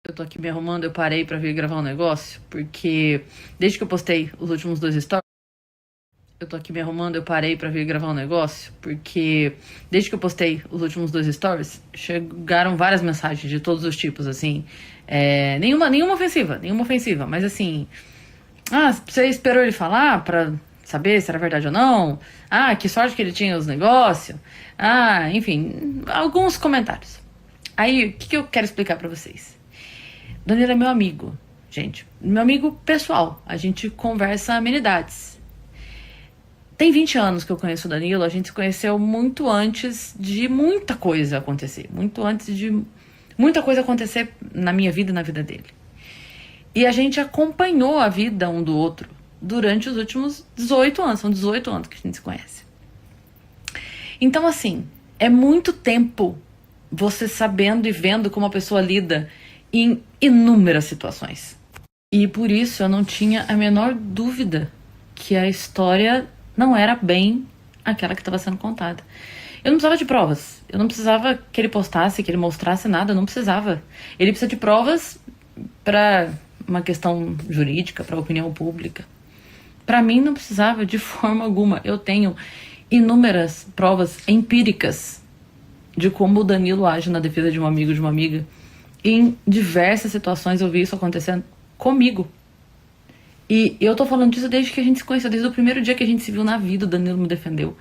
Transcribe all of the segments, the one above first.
Eu tô aqui me arrumando, eu parei pra vir gravar um negócio, porque desde que eu postei os últimos dois stories, eu tô aqui me arrumando, eu parei pra vir gravar um negócio, porque desde que eu postei os últimos dois stories, chegaram várias mensagens de todos os tipos, assim, nenhuma ofensiva, mas assim, você esperou ele falar pra saber se era verdade ou não? Que sorte que ele tinha os negócios. Enfim, alguns comentários. Aí, o que eu quero explicar pra vocês? Danilo é meu amigo, gente. Meu amigo pessoal. A gente conversa amenidades. Tem 20 anos que eu conheço o Danilo. A gente se conheceu muito antes de muita coisa acontecer. Muito antes de muita coisa acontecer na minha vida e na vida dele. E a gente acompanhou a vida um do outro durante os últimos 18 anos. São 18 anos que a gente se conhece. Então, assim, é muito tempo você sabendo e vendo como a pessoa lida em inúmeras situações. E por isso eu não tinha a menor dúvida que a história não era bem aquela que estava sendo contada. Eu não precisava de provas. Eu não precisava que ele postasse, que ele mostrasse nada. Eu não precisava. Ele precisa de provas para uma questão jurídica, para opinião pública. Para mim não precisava de forma alguma. Eu tenho inúmeras provas empíricas de como o Danilo age na defesa de um amigo, de uma amiga. Em diversas situações eu vi isso acontecendo comigo. E eu tô falando disso desde que a gente se conheceu, desde o primeiro dia que a gente se viu na vida, o Danilo me defendeu.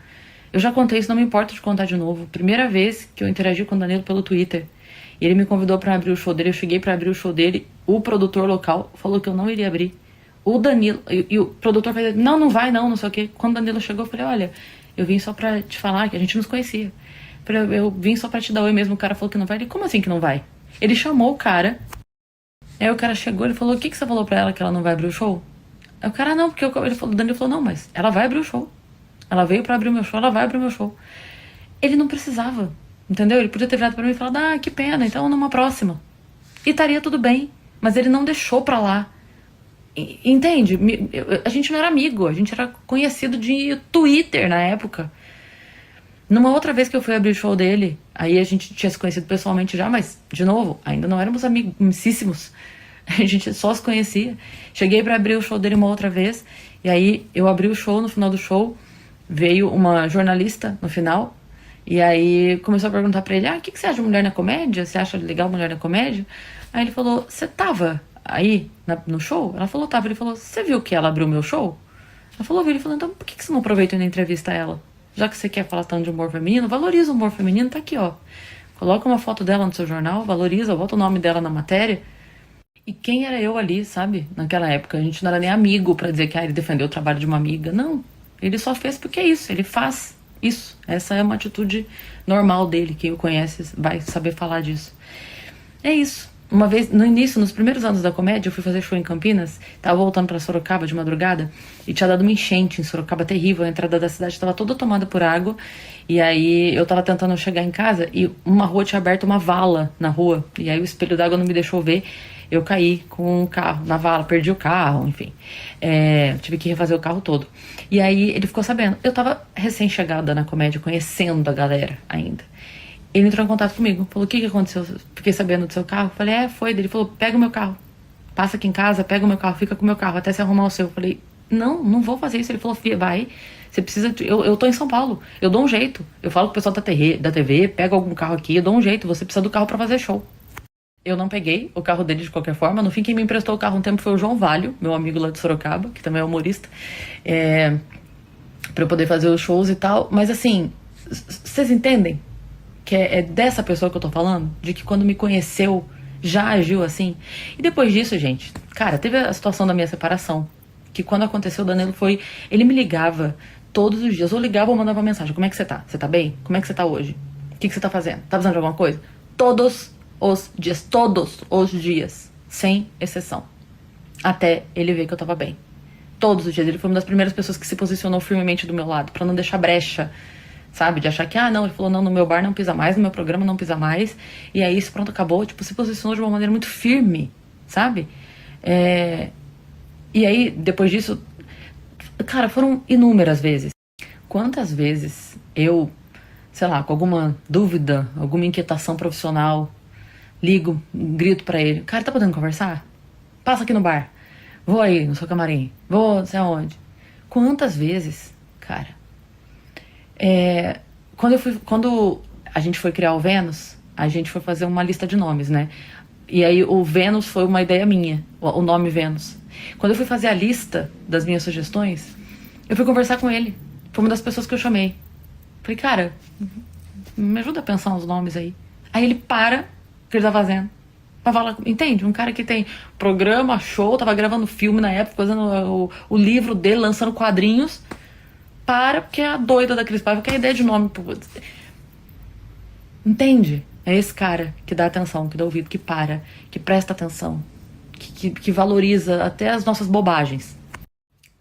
Eu já contei isso, não me importa de contar de novo. Primeira vez que eu interagi com o Danilo pelo Twitter. E ele me convidou pra abrir o show dele, eu cheguei pra abrir o show dele, o produtor local falou que eu não iria abrir. O Danilo, e o produtor falou, não vai não, não sei o quê. Quando o Danilo chegou, eu falei, olha, eu vim só pra te falar que a gente nos conhecia. Eu vim só pra te dar oi mesmo, o cara falou que não vai. Ele, como assim que não vai? Ele chamou o cara, aí o cara chegou, ele falou, o que você falou pra ela que ela não vai abrir o show? Aí o cara, não, porque o Danilo falou, não, mas ela vai abrir o show. Ela veio pra abrir o meu show, ela vai abrir o meu show. Ele não precisava, entendeu? Ele podia ter virado pra mim e falado, que pena, então numa próxima. E estaria tudo bem, mas ele não deixou pra lá. Entende? A gente não era amigo, a gente era conhecido de Twitter na época. Numa outra vez que eu fui abrir o show dele, aí a gente tinha se conhecido pessoalmente já, mas, de novo, ainda não éramos amicíssimos. A gente só se conhecia. Cheguei pra abrir o show dele uma outra vez, e aí eu abri o show, no final do show, veio uma jornalista no final, e aí começou a perguntar pra ele, o que você acha de Mulher na Comédia? Você acha legal Mulher na Comédia? Aí ele falou, você tava aí no show? Ela falou, tava. Ele falou, você viu que ela abriu o meu show? Ela falou, viu. Ele falou, então por que você não aproveita e não entrevista ela? Já que você quer falar tanto de humor feminino, valoriza o humor feminino, tá aqui, ó. Coloca uma foto dela no seu jornal, valoriza, bota o nome dela na matéria. E quem era eu ali, sabe? Naquela época, a gente não era nem amigo pra dizer que ele defendeu o trabalho de uma amiga. Não, ele só fez porque é isso, ele faz isso. Essa é uma atitude normal dele, quem o conhece vai saber falar disso. É isso. Uma vez, no início, nos primeiros anos da comédia, eu fui fazer show em Campinas, tava voltando pra Sorocaba de madrugada, e tinha dado uma enchente em Sorocaba terrível, a entrada da cidade tava toda tomada por água, e aí eu tava tentando chegar em casa, e uma rua tinha aberto uma vala na rua, e aí o espelho d'água não me deixou ver, eu caí com o carro na vala, perdi o carro, enfim, tive que refazer o carro todo. E aí ele ficou sabendo, eu tava recém-chegada na comédia, conhecendo a galera ainda. Ele entrou em contato comigo, falou, o que aconteceu? Fiquei sabendo do seu carro. Falei, foi. Ele falou, pega o meu carro. Passa aqui em casa, pega o meu carro, fica com o meu carro até você arrumar o seu. Falei, não vou fazer isso. Ele falou, filha, vai. Você precisa. Eu tô em São Paulo, eu dou um jeito. Eu falo com o pessoal da TV, pega algum carro aqui, eu dou um jeito. Você precisa do carro pra fazer show. Eu não peguei o carro dele de qualquer forma. No fim, quem me emprestou o carro um tempo foi o João Valho, meu amigo lá de Sorocaba, que também é humorista, pra eu poder fazer os shows e tal. Mas assim, vocês entendem? Que é dessa pessoa que eu tô falando, de que quando me conheceu já agiu assim. E depois disso, gente, cara, teve a situação da minha separação, que quando aconteceu o Danilo foi, ele me ligava todos os dias, ou ligava ou mandava mensagem, como é que você tá? Você tá bem? Como é que você tá hoje? O que você tá fazendo? Tá precisando de alguma coisa? Todos os dias, sem exceção, até ele ver que eu tava bem. Todos os dias, ele foi uma das primeiras pessoas que se posicionou firmemente do meu lado, pra não deixar brecha, sabe? De achar que, não, ele falou, não, no meu bar não pisa mais, no meu programa não pisa mais. E aí isso, pronto, acabou. Tipo, se posicionou de uma maneira muito firme, sabe? E aí, depois disso, cara, foram inúmeras vezes. Quantas vezes eu, sei lá, com alguma dúvida, alguma inquietação profissional, ligo, grito pra ele, cara, tá podendo conversar? Passa aqui no bar. Vou aí no seu camarim. Vou não sei aonde. Quantas vezes, cara? Quando a gente foi criar o Vênus, a gente foi fazer uma lista de nomes, né? E aí o Vênus foi uma ideia minha, o nome Vênus. Quando eu fui fazer a lista das minhas sugestões, eu fui conversar com ele. Foi uma das pessoas que eu chamei. Falei, cara, me ajuda a pensar uns nomes aí. Aí ele para o que ele tá fazendo. Pra falar, entende? Um cara que tem programa, show, tava gravando filme na época, fazendo o livro dele, lançando quadrinhos. Para, porque é a doida da Cris Paiva, que é a ideia de nome. Entende? É esse cara que dá atenção, que dá ouvido, que para, que presta atenção, que valoriza até as nossas bobagens.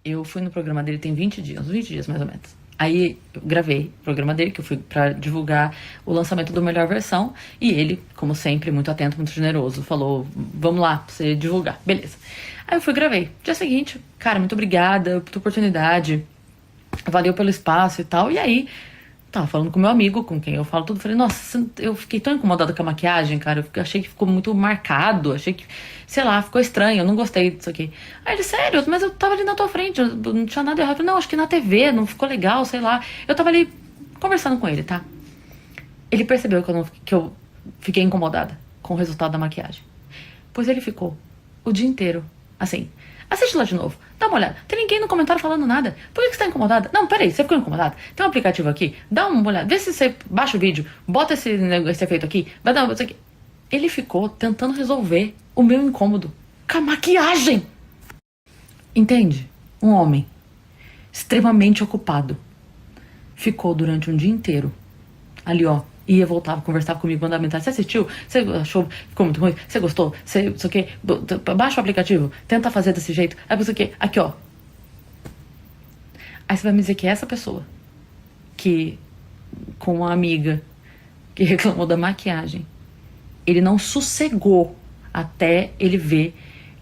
Eu fui no programa dele tem 20 dias, uns 20 dias mais ou menos. Aí eu gravei o programa dele, que eu fui pra divulgar o lançamento do Melhor Versão. E ele, como sempre, muito atento, muito generoso, falou, vamos lá, pra você divulgar. Beleza. Aí eu fui e gravei. Dia seguinte, cara, muito obrigada pela oportunidade. Valeu pelo espaço e tal. E aí, tava falando com meu amigo, com quem eu falo tudo. Falei, nossa, eu fiquei tão incomodada com a maquiagem, cara. Eu achei que ficou muito marcado. Achei que, sei lá, ficou estranho. Eu não gostei disso aqui. Aí ele, sério, mas eu tava ali na tua frente. Eu não tinha nada errado. Eu falei, não, acho que na TV não ficou legal, sei lá. Eu tava ali conversando com ele, tá? Ele percebeu que eu fiquei incomodada com o resultado da maquiagem. Pois ele ficou o dia inteiro, assim... Assiste lá de novo, dá uma olhada. Tem ninguém no comentário falando nada. Por que você tá incomodada? Não, peraí, você ficou incomodada? Tem um aplicativo aqui, dá uma olhada. Vê se você baixa o vídeo, bota esse efeito aqui, vai dar isso aqui. Ele ficou tentando resolver o meu incômodo com a maquiagem. Entende? Um homem extremamente ocupado ficou durante um dia inteiro ali, ó. Ia, voltava, conversava comigo, mandava mensagem. Você assistiu? Você achou? Ficou muito ruim? Você gostou? Você, não sei o quê? Baixa o aplicativo. Tenta fazer desse jeito. Aí você o quê? Aqui, ó. Aí você vai me dizer que é essa pessoa que, com uma amiga que reclamou da maquiagem, ele não sossegou até ele ver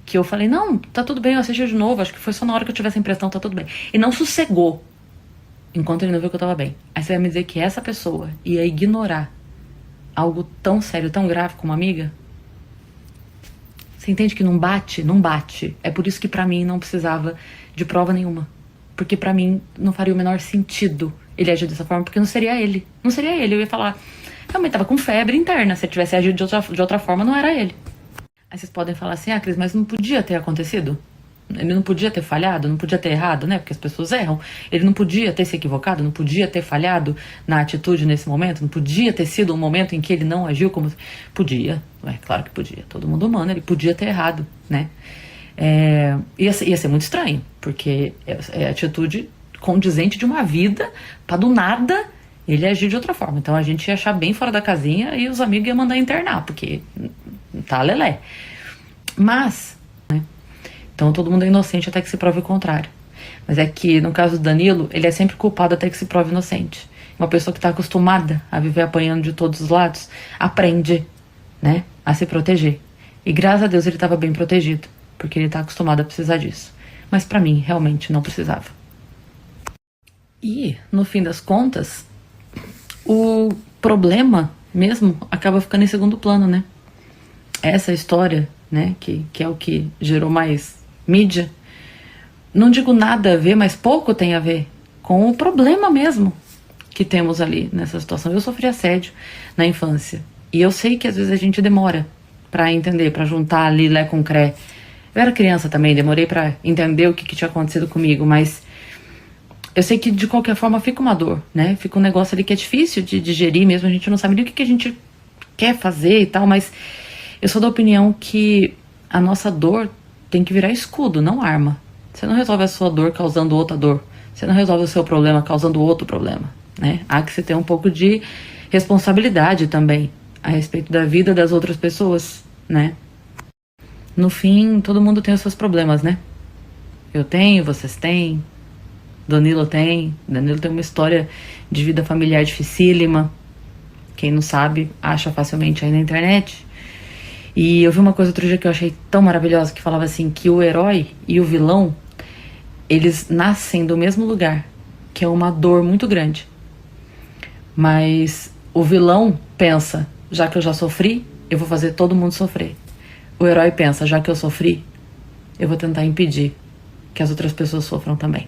que eu falei, não, tá tudo bem, eu assisti de novo. Acho que foi só na hora que eu tivesse a impressão, tá tudo bem. E não sossegou enquanto ele não viu que eu tava bem. Aí você vai me dizer que essa pessoa ia ignorar algo tão sério, tão grave como uma amiga? Você entende que não bate? Não bate. É por isso que pra mim não precisava de prova nenhuma. Porque pra mim não faria o menor sentido ele agir dessa forma, porque não seria ele. Não seria ele. Eu ia falar, realmente tava com febre interna. Se ele tivesse agido de outra forma, não era ele. Aí vocês podem falar assim, Cris, mas não podia ter acontecido? Ele não podia ter falhado, não podia ter errado, né? Porque as pessoas erram. Ele não podia ter se equivocado, não podia ter falhado na atitude nesse momento, não podia ter sido um momento em que ele não agiu como... Podia, é claro que podia. Todo mundo humano, ele podia ter errado, né? Ia ser muito estranho, porque é atitude condizente de uma vida, pra do nada ele agir de outra forma. Então a gente ia achar bem fora da casinha e os amigos iam mandar internar, porque tá lelé. Mas... Então todo mundo é inocente até que se prove o contrário. Mas é que, no caso do Danilo, ele é sempre culpado até que se prove inocente. Uma pessoa que está acostumada a viver apanhando de todos os lados, aprende, né, a se proteger. E graças a Deus ele estava bem protegido, porque ele está acostumado a precisar disso. Mas pra mim, realmente não precisava. E, no fim das contas, o problema mesmo acaba ficando em segundo plano, né? Essa história, né, que é o que gerou mais mídia, não digo nada a ver, mas pouco tem a ver com o problema mesmo que temos ali nessa situação. Eu sofri assédio na infância e eu sei que às vezes a gente demora pra entender, pra juntar ali lé com cré. Eu era criança também, demorei pra entender o que tinha acontecido comigo, mas eu sei que de qualquer forma fica uma dor, né? Fica um negócio ali que é difícil de digerir mesmo, a gente não sabe nem o que a gente quer fazer e tal, mas eu sou da opinião que a nossa dor tem que virar escudo, não arma. Você não resolve a sua dor causando outra dor. Você não resolve o seu problema causando outro problema, né? Há que se ter um pouco de responsabilidade também a respeito da vida das outras pessoas, né? No fim, todo mundo tem os seus problemas, né? Eu tenho, vocês têm, Danilo tem. Danilo tem uma história de vida familiar dificílima. Quem não sabe, acha facilmente aí na internet. E eu vi uma coisa outro dia que eu achei tão maravilhosa, que falava assim, que o herói e o vilão, eles nascem do mesmo lugar, que é uma dor muito grande. Mas o vilão pensa, já que eu já sofri, eu vou fazer todo mundo sofrer. O herói pensa, já que eu sofri, eu vou tentar impedir que as outras pessoas sofram também.